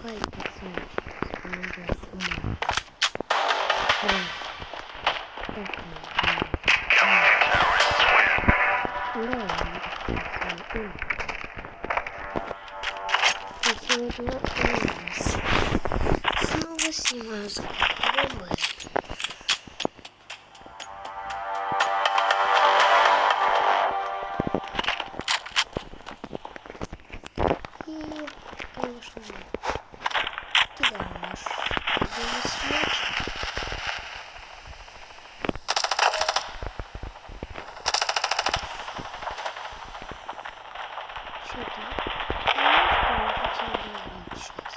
Хай пацанчик вспоминает ума. Раз. Так, и сегодня у нас снова снимаю звуки. И, конечно, кидаем наш любимый смоч. Что-то мы хотим делать сейчас.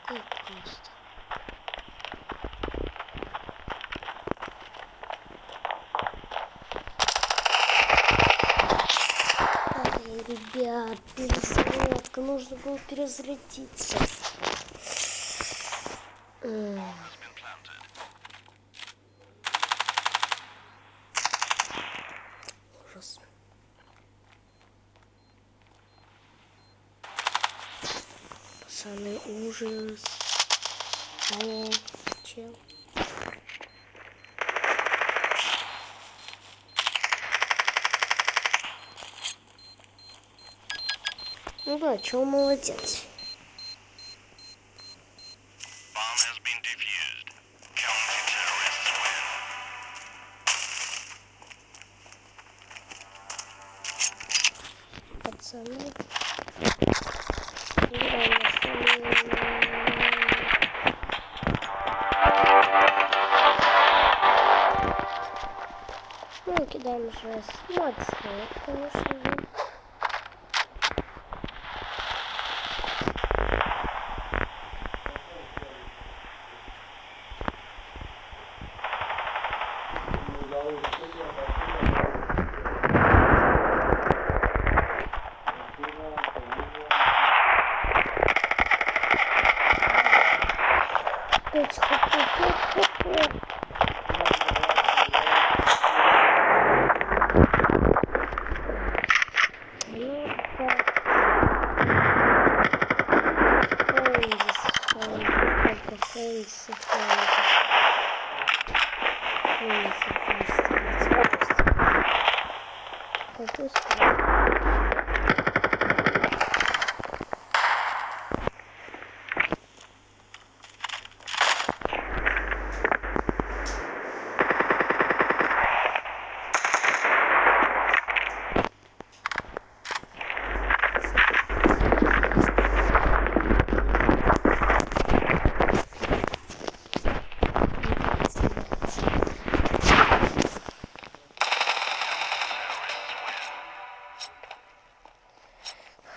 Легко и просто. Ай, ребят, перезарядка. Нужно было перезарядиться. Ужас. Пацаны, ужас. Чел. Ну да, чел молодец. Пацаны. Ну, кидаем же смоч, конечно же.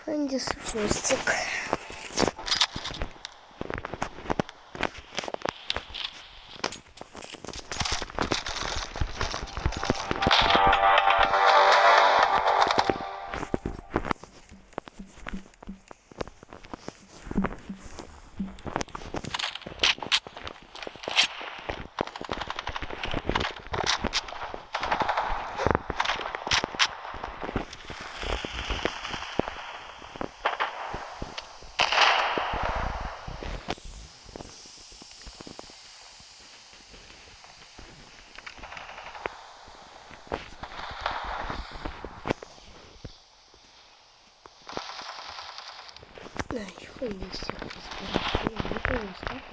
Фэндис хвостик.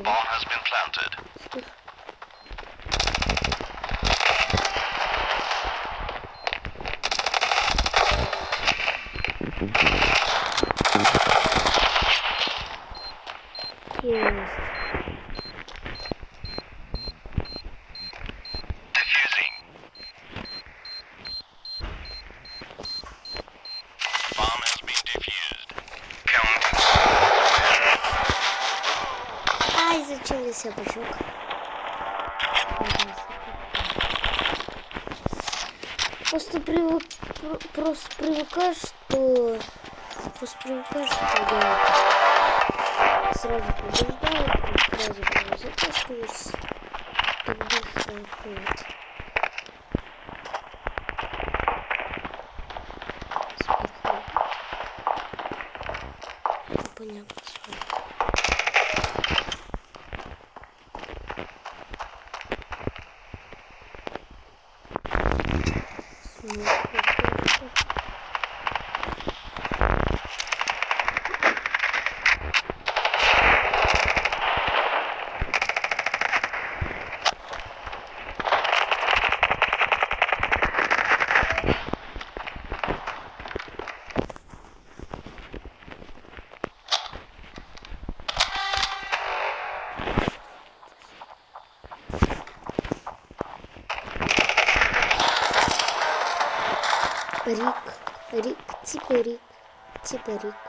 Bomb has been planted. Diffusing. Bomb has been defused. Ай, зачем я себя пошел? Просто привыкаешь, что делать. Сразу побеждаю, сразу затаскиваюсь, так быстро уходит. Понятно. Ну, рік, типа рік.